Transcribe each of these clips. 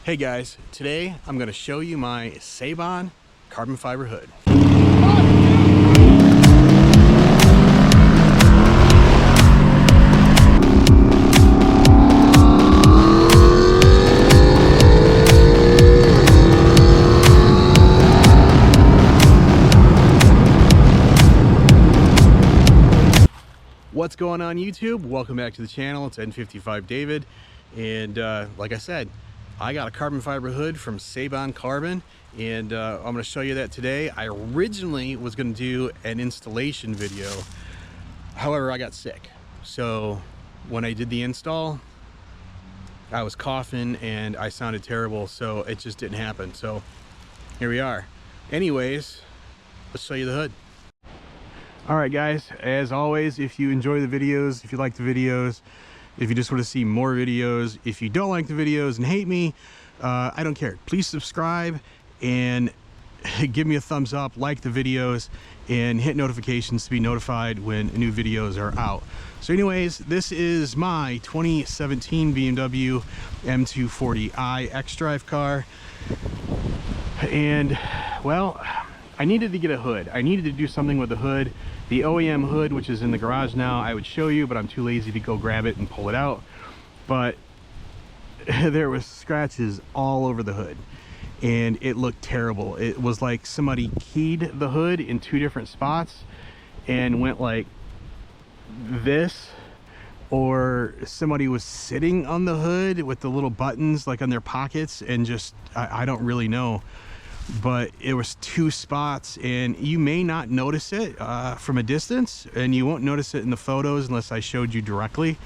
Hey guys, today I'm going to show you my Seibon carbon fiber hood. What's going on YouTube? Welcome back to the channel. It's M240i David, and like I said, I got a carbon fiber hood from Seibon Carbon, and I'm going to show you that today. I originally was going to do an installation video, however I got sick, so when I did the install I was coughing and I sounded terrible, so it just didn't happen. So here we are. Anyways, let's show you the hood. All right guys, as always, if you enjoy the videos, if you like the videos, if you just want to see more videos, if you don't like the videos and hate me, I don't care. Please subscribe and give me a thumbs up, like the videos, and hit notifications to be notified when new videos are out. So anyways, this is my 2017 BMW M240i xDrive car. And well, I needed to get a hood. I needed to do something with the hood. The OEM hood, which is in the garage now, I would show you, but I'm too lazy to go grab it and pull it out. But there was scratches all over the hood and it looked terrible. It was like somebody keyed the hood in two different spots and went like this, or somebody was sitting on the hood with the little buttons like on their pockets and just, I don't really know. But it was two spots, and you may not notice it from a distance, and you won't notice it in the photos unless I showed you directly.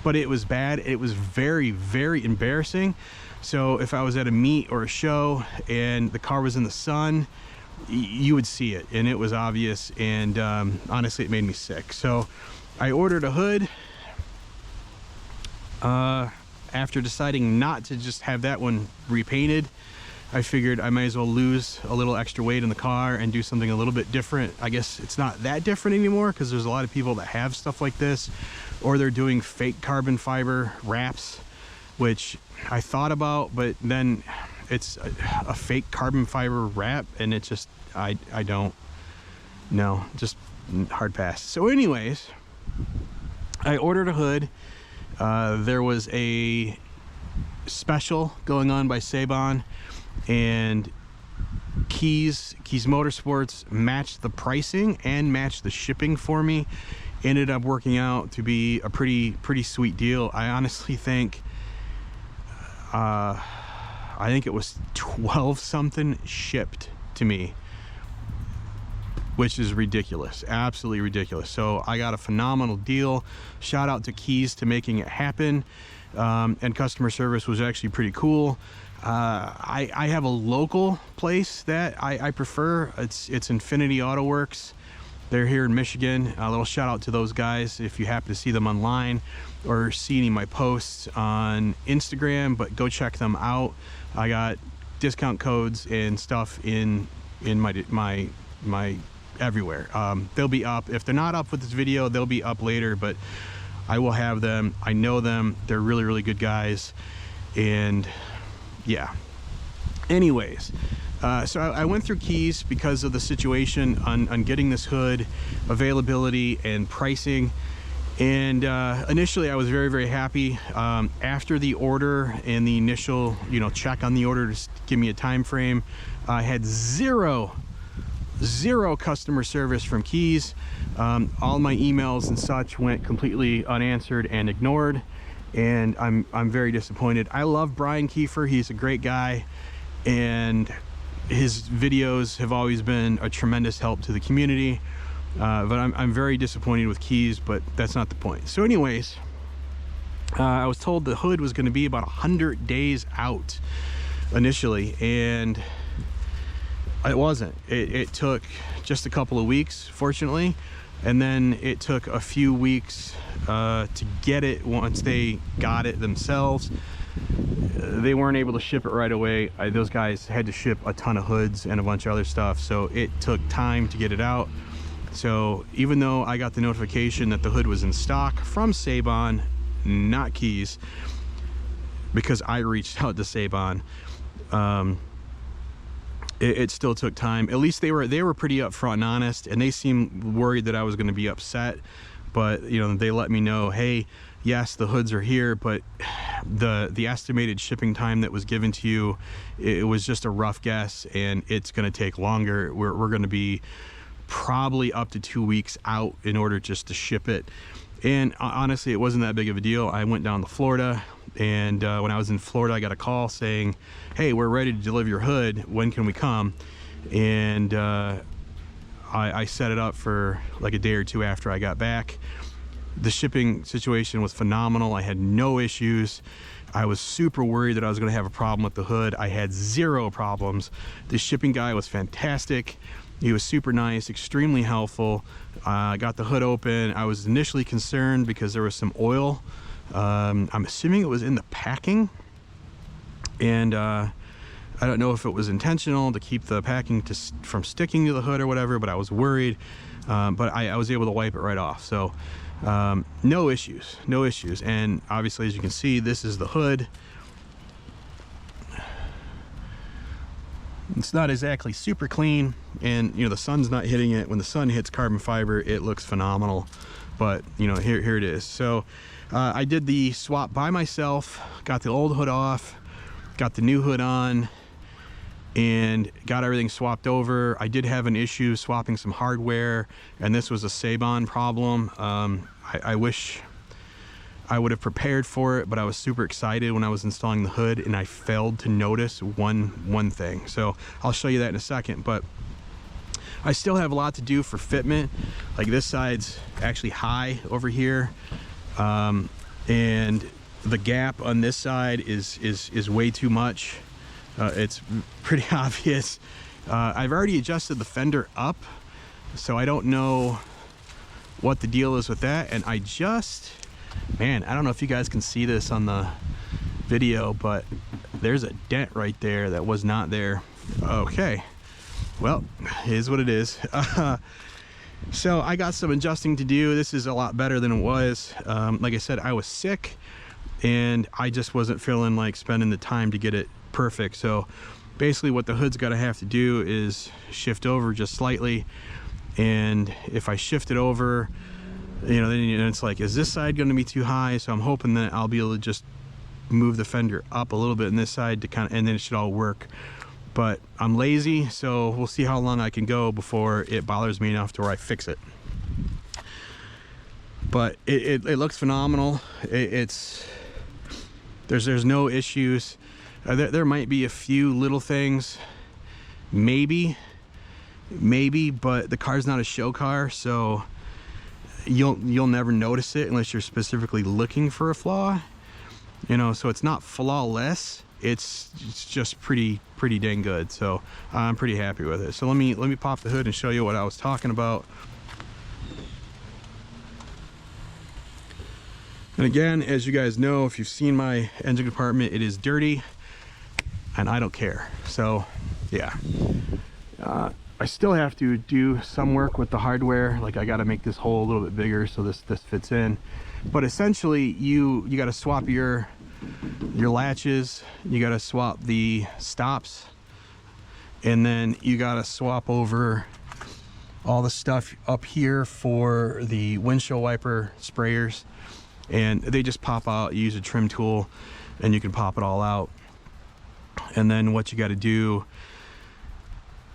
But it was bad. It was very, very embarrassing. So if I was at a meet or a show and the car was in the sun, you would see it, and it was obvious. And honestly, it made me sick. So I ordered a hood after deciding not to just have that one repainted. I figured I might as well lose a little extra weight in the car and do something a little bit different. I guess it's not that different anymore because there's a lot of people that have stuff like this, or they're doing fake carbon fiber wraps, which I thought about, but then it's a fake carbon fiber wrap and it just, I don't know, just hard pass. So anyways, I ordered a hood. There was a special going on by Seibon, and Keys Motorsports matched the pricing and matched the shipping for me. Ended up working out to be a pretty sweet deal. I honestly think it was 12 something shipped to me, which is ridiculous, absolutely ridiculous. So I got a phenomenal deal. Shout out to Keys to making it happen, and customer service was actually pretty cool. I have a local place that I prefer. It's Infinity Auto Works. They're here in Michigan. A little shout out to those guys if you happen to see them online or see any of my posts on Instagram, but go check them out. I got discount codes and stuff in my everywhere. They'll be up. If they're not up with this video, they'll be up later, but I will have them. I know them. They're really good guys. And yeah, anyways, so I went through Keys because of the situation on getting this hood, availability and pricing. And initially I was very happy. After the order and the initial check on the order to give me a time frame, I had zero customer service from Keys. All my emails and such went completely unanswered and ignored, and I'm very disappointed. I love Brian Kiefer. He's a great guy, and his videos have always been a tremendous help to the community. But I'm very disappointed with Keys, but that's not the point. So anyways, I was told the hood was going to be about 100 days out initially, and it wasn't. It took just a couple of weeks, fortunately, and then it took a few weeks to get it. Once they got it themselves, they weren't able to ship it right away. Those guys had to ship a ton of hoods and a bunch of other stuff, so it took time to get it out. So even though I got the notification that the hood was in stock from Seibon, not Keys, because I reached out to Seibon, it still took time. At least they were pretty upfront and honest, and they seemed worried that I was going to be upset. But you know, they let me know, hey, yes, the hoods are here, but the estimated shipping time that was given to you, it was just a rough guess, and it's going to take longer. We're going to be probably up to 2 weeks out in order just to ship it. And honestly, it wasn't that big of a deal. I went down to Florida, and when I was in Florida, I got a call saying, hey, we're ready to deliver your hood. When can we come? And I set it up for like a day or two after I got back. The shipping situation was phenomenal. I had no issues. I was super worried that I was going to have a problem with the hood. I had zero problems. The shipping guy was fantastic. He was super nice, extremely helpful. I got the hood open. I was initially concerned because there was some oil. I'm assuming it was in the packing. And I don't know if it was intentional to keep the packing from sticking to the hood or whatever, but I was worried. But I was able to wipe it right off. So no issues, no issues. And obviously, as you can see, this is the hood. It's not exactly super clean, and you know, the sun's not hitting it. When the sun hits carbon fiber, it looks phenomenal. But you know, here it is. So I did the swap by myself, got the old hood off, got the new hood on, and got everything swapped over. I did have an issue swapping some hardware, and this was a Seibon problem. I wish I would have prepared for it, but I was super excited when I was installing the hood, and I failed to notice one thing. So I'll show you that in a second, but I still have a lot to do for fitment. Like this side's actually high over here, and the gap on this side is way too much. It's pretty obvious. I've already adjusted the fender up, so I don't know what the deal is with that. And I just, man, I don't know if you guys can see this on the video, but there's a dent right there that was not there. Okay, well, it is what it is. So I got some adjusting to do. This is a lot better than it was. Like I said, I was sick, and I just wasn't feeling like spending the time to get it perfect. So basically what the hood's got to have to do is shift over just slightly, and if I shift it over, you know, then it's like, is this side going to be too high? So I'm hoping that I'll be able to just move the fender up a little bit in this side to kind of, and then it should all work. But I'm lazy, so we'll see how long I can go before it bothers me enough to where I fix it. But it looks phenomenal. There's no issues. There might be a few little things, maybe, but the car's not a show car, so you'll never notice it unless you're specifically looking for a flaw, you know. So it's not flawless. It's just pretty dang good. So I'm pretty happy with it. So let me pop the hood and show you what I was talking about. And again, as you guys know, if you've seen my engine compartment, it is dirty, and I don't care. So yeah, I still have to do some work with the hardware. Like I got to make this hole a little bit bigger so this fits in. But essentially, you got to swap your latches, you got to swap the stops, and then you got to swap over all the stuff up here for the windshield wiper sprayers. And they just pop out. You use a trim tool and you can pop it all out. And then what you got to do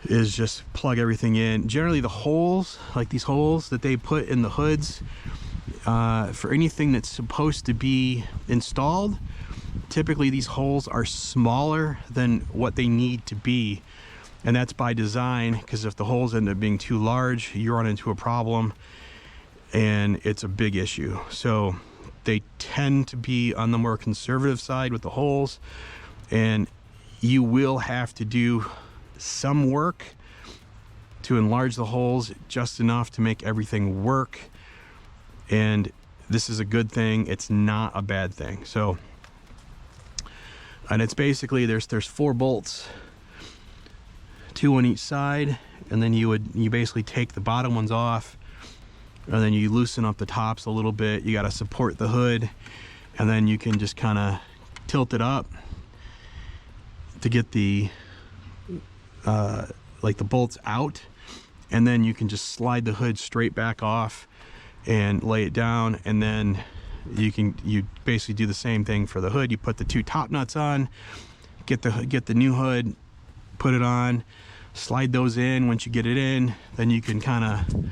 is just plug everything in. Generally the holes, like these holes that they put in the hoods, for anything that's supposed to be installed, typically these holes are smaller than what they need to be. And that's by design, because if the holes end up being too large, you run into a problem, and it's a big issue. So they tend to be on the more conservative side with the holes, and you will have to do some work to enlarge the holes just enough to make everything work. And this is a good thing. It's not a bad thing. So, and it's basically, there's 4 bolts, 2 on each side, and then you basically take the bottom ones off, and then you loosen up the tops a little bit. You got to support the hood, and then you can just kind of tilt it up to get the like the bolts out, and then you can just slide the hood straight back off and lay it down, and then you basically do the same thing for the hood. You put the 2 top nuts on, get the new hood, put it on, slide those in. Once you get it in, then you can kind of,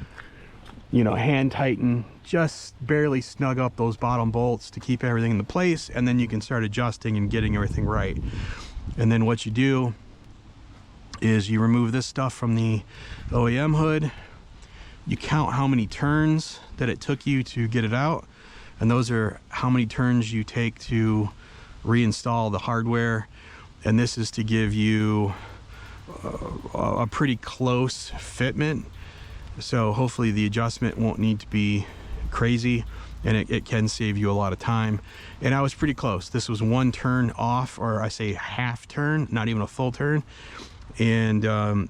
you know, hand tighten, just barely snug up those bottom bolts to keep everything in the place, and then you can start adjusting and getting everything right. And then what you do is you remove this stuff from the OEM hood, you count how many turns that it took you to get it out, and those are how many turns you take to reinstall the hardware. And this is to give you a pretty close fitment, so hopefully the adjustment won't need to be crazy, and it can save you a lot of time. And I was pretty close. This was 1 turn off, or I say half turn, not even a full turn, and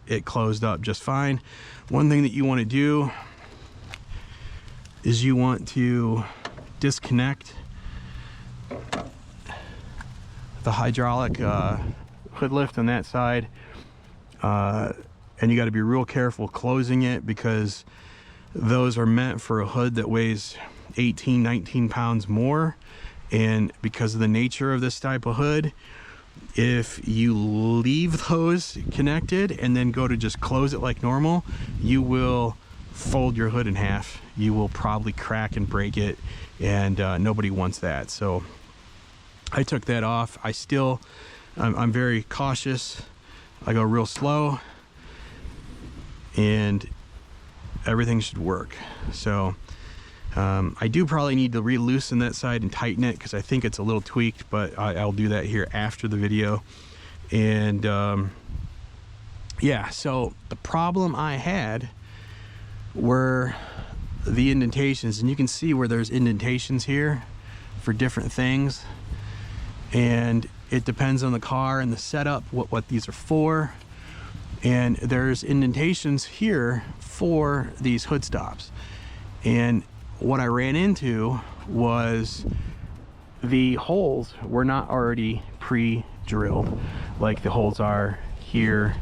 it closed up just fine. One thing that you want to do is you want to disconnect the hydraulic hood lift on that side, and you got to be real careful closing it, because those are meant for a hood that weighs 18-19 pounds more. And because of the nature of this type of hood, if you leave those connected and then go to just close it like normal, you will fold your hood in half. You will probably crack and break it, and nobody wants that. So I took that off. I'm very cautious. I go real slow, and everything should work. So I do probably need to re-loosen that side and tighten it, because I think it's a little tweaked, but I'll do that here after the video. And yeah, so the problem I had were the indentations, and you can see where there's indentations here for different things, and it depends on the car and the setup what these are for. And there's indentations here for these hood stops, and what I ran into was the holes were not already pre-drilled like the holes are here,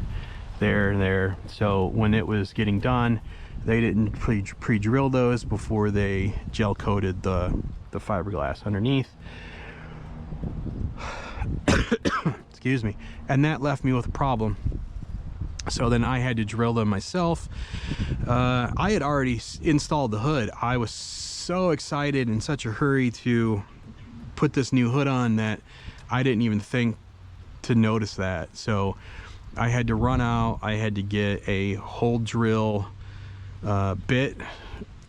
there, and there. So when it was getting done, they didn't pre-drill those before they gel coated the fiberglass underneath. Excuse me. And that left me with a problem. So then I had to drill them myself. I had already installed the hood. I was so excited, in such a hurry to put this new hood on, that I didn't even think to notice that. So I had to run out. I had to get a hole drill bit,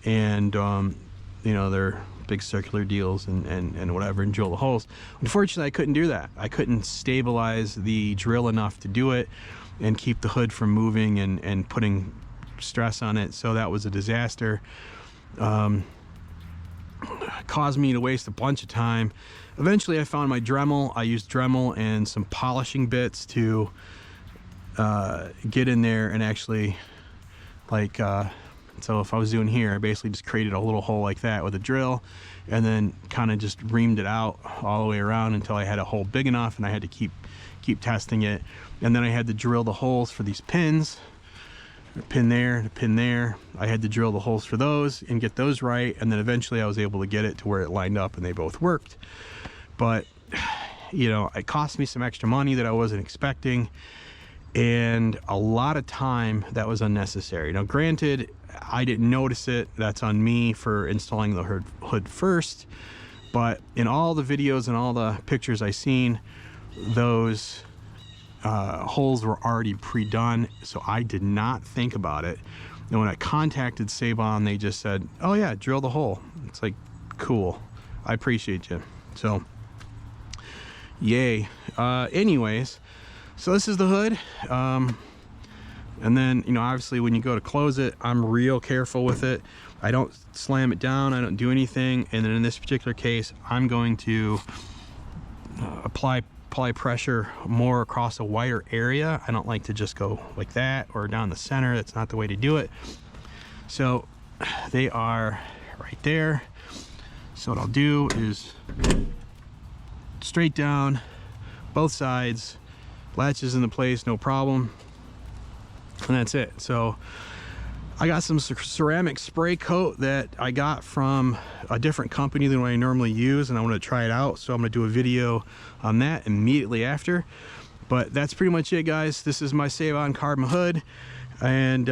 and you know, they're big circular deals and whatever, and drill the holes. Unfortunately, I couldn't do that. I couldn't stabilize the drill enough to do it and keep the hood from moving and putting stress on it. So that was a disaster. Caused me to waste a bunch of time. Eventually I found my Dremel. I used Dremel and some polishing bits to get in there and actually, like, so if I was doing here, I basically just created a little hole like that with a drill, and then kind of just reamed it out all the way around until I had a hole big enough, and I had to keep testing it. And then I had to drill the holes for these pins, a pin there, a pin there. I had to drill the holes for those and get those right, and then eventually I was able to get it to where it lined up and they both worked. But you know, it cost me some extra money that I wasn't expecting, and a lot of time that was unnecessary. Now granted, I didn't notice it. That's on me for installing the hood first, but in all the videos and all the pictures I seen, those holes were already pre-done, so I did not think about it. And when I contacted Seibon, they just said, oh yeah, drill the hole. It's like, cool, I appreciate you. So yay. Anyways, so this is the hood. And then, you know, obviously when you go to close it, I'm real careful with it. I don't slam it down, I don't do anything. And then in this particular case, I'm going to apply pressure more across a wider area. I don't like to just go like that or down the center. That's not the way to do it. So they are right there. So what I'll do is straight down, both sides, latches into place, no problem, and that's it. So I got some ceramic spray coat that I got from a different company than what I normally use, and I want to try it out, so I'm going to do a video on that immediately after. But that's pretty much it, guys. This is my Seibon Carbon hood, and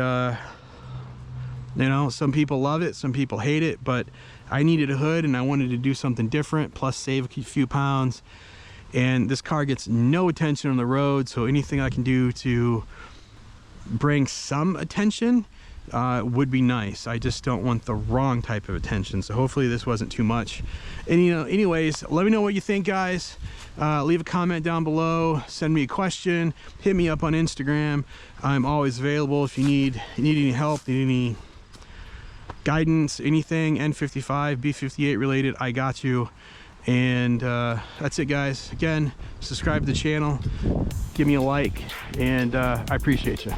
you know, some people love it, some people hate it, but I needed a hood and I wanted to do something different, plus save a few pounds. And this car gets no attention on the road, so anything I can do to bring some attention would be nice. I just don't want the wrong type of attention, so hopefully this wasn't too much. And you know, anyways, let me know what you think, guys. Leave a comment down below, send me a question, hit me up on Instagram. I'm always available if you need any help, need any guidance, anything N55, B58 related, I got you. And that's it, guys. Again, subscribe to the channel, give me a like, and I appreciate you.